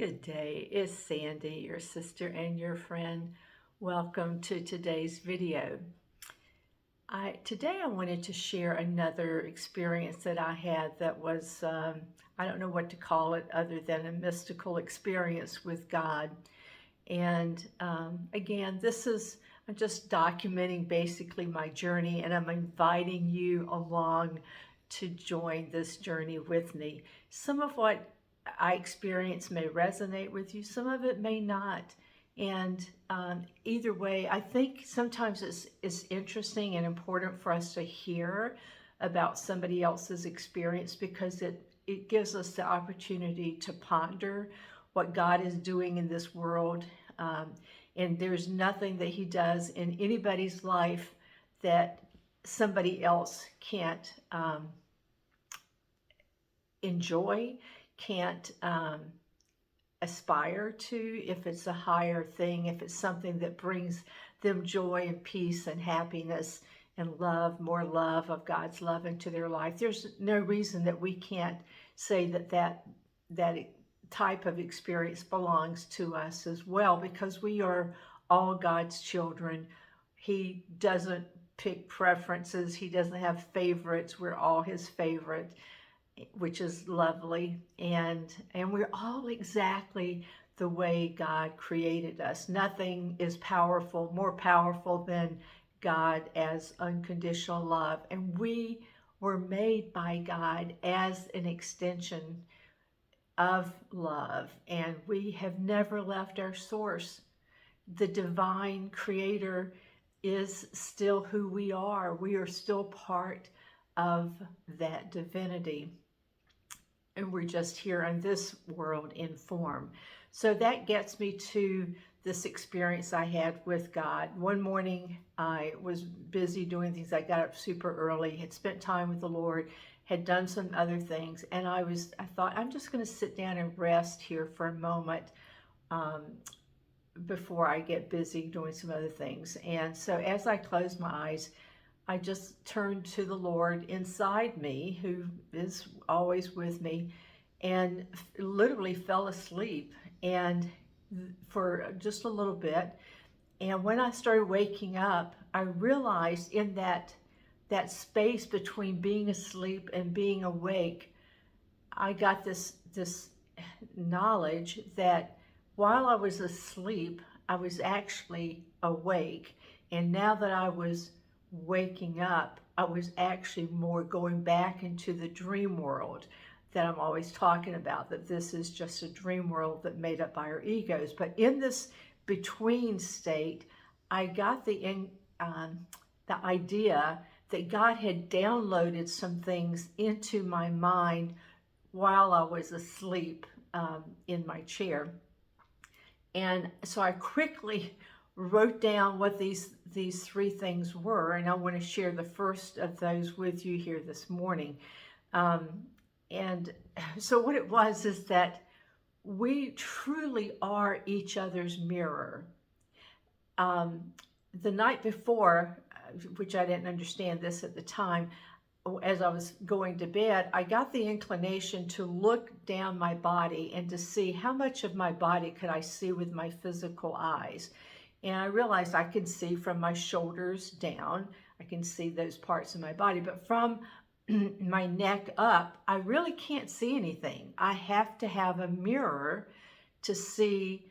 Good day, it's Sandy, your sister and your friend. Welcome to today's video. Today I wanted to share another experience that I had that was, I don't know what to call it other than a mystical experience with God. And again, I'm just documenting basically my journey, and I'm inviting you along to join this journey with me. Some of what I experience may resonate with you, some of it may not. And either way, I think sometimes it's interesting and important for us to hear about somebody else's experience because it gives us the opportunity to ponder what God is doing in this world. And there's nothing that He does in anybody's life that somebody else can't enjoy, can't aspire to, if it's a higher thing, if it's something that brings them joy and peace and happiness and love, more love of God's love into their life. There's no reason that we can't say that type of experience belongs to us as well, because we are all God's children. He doesn't pick preferences. He doesn't have favorites. We're all His favorite, which is lovely. And we're all exactly the way God created us. Nothing is more powerful than God as unconditional love. And we were made by God as an extension of love, and we have never left our source. The divine creator is still who we are. We are still part of that divinity, and we're just here in this world in form. So that gets me to this experience I had with God. One morning I was busy doing things. I got up super early, had spent time with the Lord, had done some other things, and I thought, I'm just going to sit down and rest here for a moment before I get busy doing some other things. And so as I closed my eyes, I just turned to the Lord inside me, who is always with me, and literally fell asleep, and for just a little bit. And when I started waking up, I realized in that space between being asleep and being awake, I got this knowledge that while I was asleep, I was actually awake. And now that I was waking up, I was actually more going back into the dream world that I'm always talking about, that this is just a dream world that made up by our egos. But in this between state, I got the idea that God had downloaded some things into my mind while I was asleep in my chair. And so I quickly wrote down what these three things were, and I want to share the first of those with you here this morning. And so what it was is that we truly are each other's mirror. The night before, which I didn't understand this at the time, as I was going to bed, I got the inclination to look down my body and to see how much of my body could I see with my physical eyes. And I realized I could see from my shoulders down, I can see those parts of my body, but from my neck up, I really can't see anything. I have to have a mirror to see,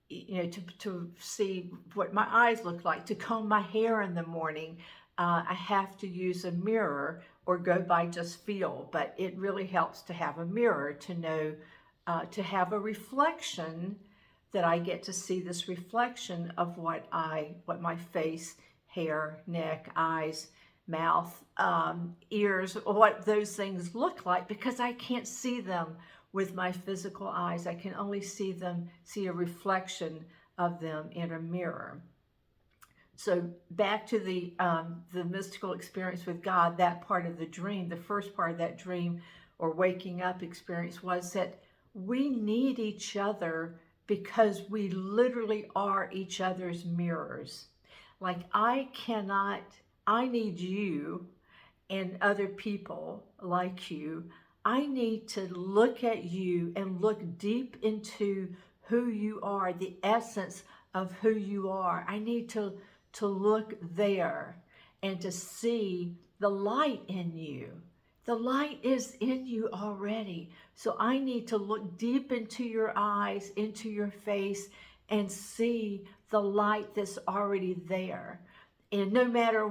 to see what my eyes look like, to comb my hair in the morning. I have to use a mirror or go by just feel, but it really helps to have a mirror to know, to have a reflection, that I get to see this reflection of what my face, hair, neck, eyes, mouth, ears, what those things look like, because I can't see them with my physical eyes. I can only see a reflection of them in a mirror. So back to the mystical experience with God, that part of the dream, the first part of that dream or waking up experience was that we need each other because we literally are each other's mirrors. Like I need you and other people like you. I need to look at you and look deep into who you are, the essence of who you are. I need to look there and to see the light in you. The light is in you already. So I need to look deep into your eyes, into your face, and see the light that's already there. And no matter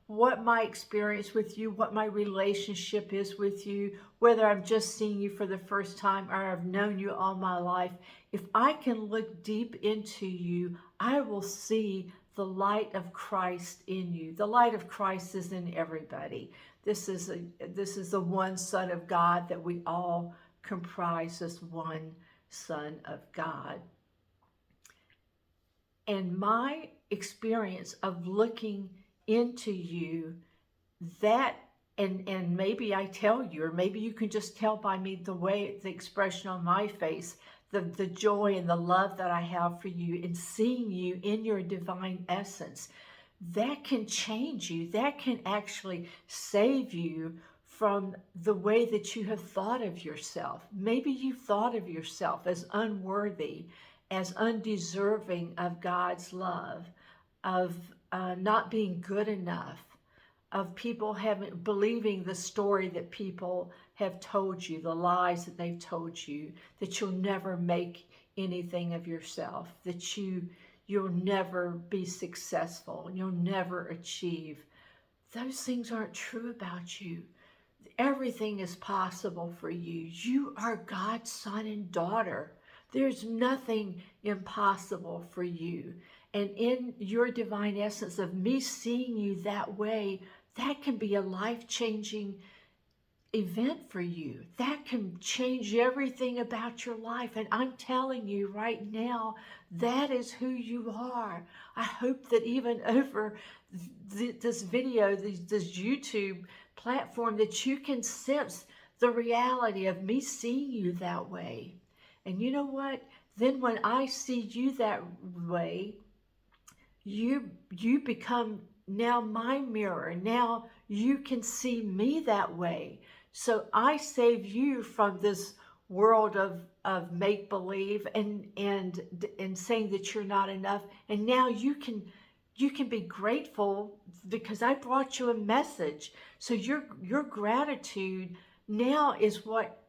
what my experience with you, what my relationship is with you, whether I'm just seeing you for the first time or I've known you all my life, if I can look deep into you, I will see the light of Christ in you. The light of Christ is in everybody. This is the one Son of God that we all comprise as one Son of God. And my experience of looking into you, that, and maybe I tell you, or maybe you can just tell by me the expression on my face, the joy and the love that I have for you and seeing you in your divine essence, that can change you. That can actually save you from the way that you have thought of yourself. Maybe you thought of yourself as unworthy, as undeserving of God's love, of not being good enough, of people believing the story that people have told you, the lies that they've told you, that you'll never make anything of yourself, that you'll never be successful, and you'll never achieve. Those things aren't true about you. Everything is possible for you. You are God's son and daughter. There's nothing impossible for you. And in your divine essence of me seeing you that way, that can be a life-changing event for you. That can change everything about your life. And I'm telling you right now, that is who you are. I hope that even over this video, this YouTube platform, that you can sense the reality of me seeing you that way. And you know what? Then when I see you that way, you become now my mirror. Now you can see me that way. So I save you from this world of make-believe and saying that you're not enough. And now you can be grateful because I brought you a message. So your gratitude now is what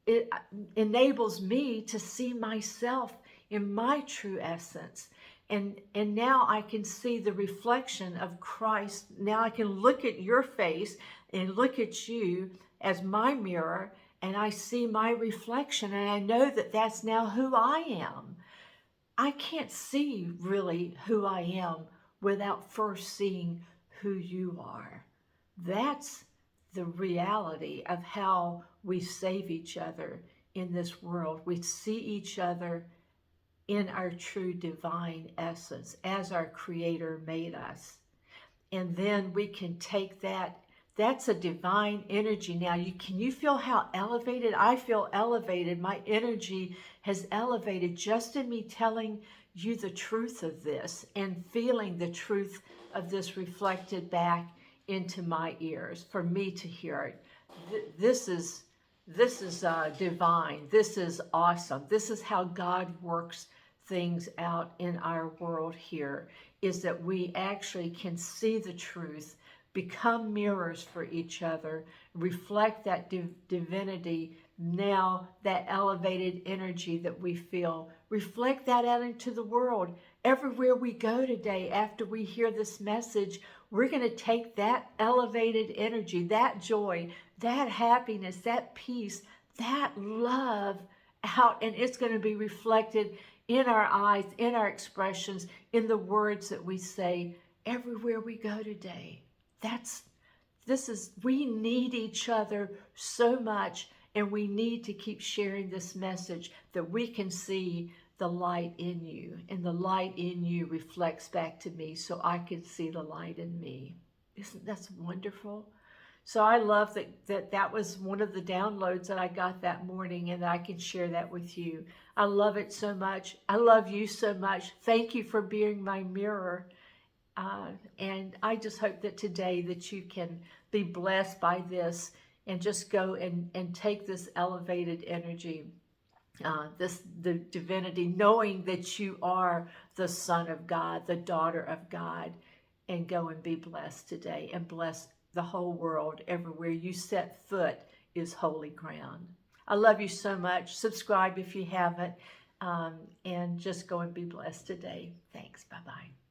it enables me to see myself in my true essence. And now I can see the reflection of Christ. Now I can look at your face and look at you as my mirror, and I see my reflection, and I know that that's now who I am. I can't see really who I am without first seeing who you are. That's the reality of how we save each other in this world. We see each other in our true divine essence as our Creator made us. And then we can take that's a divine energy. Now, can you feel how elevated? I feel elevated. My energy has elevated just in me telling you the truth of this and feeling the truth of this reflected back into my ears for me to hear it. This is divine. This is awesome. This is how God works things out in our world here, is that we actually can see the truth, become mirrors for each other, reflect that divinity, now that elevated energy that we feel, reflect that out into the world. Everywhere we go today, after we hear this message, we're going to take that elevated energy, that joy, that happiness, that peace, that love out, and it's going to be reflected in our eyes, in our expressions, in the words that we say everywhere we go today. We need each other so much, and we need to keep sharing this message that we can see the light in you, and the light in you reflects back to me so I can see the light in me. Isn't that wonderful? So I love that was one of the downloads that I got that morning, and I can share that with you. I love it so much. I love you so much. Thank you for being my mirror. And I just hope that today that you can be blessed by this and just go and take this elevated energy, the divinity, knowing that you are the son of God, the daughter of God, and go and be blessed today and bless the whole world. Everywhere you set foot is holy ground. I love you so much. Subscribe if you haven't, and just go and be blessed today. Thanks. Bye-bye.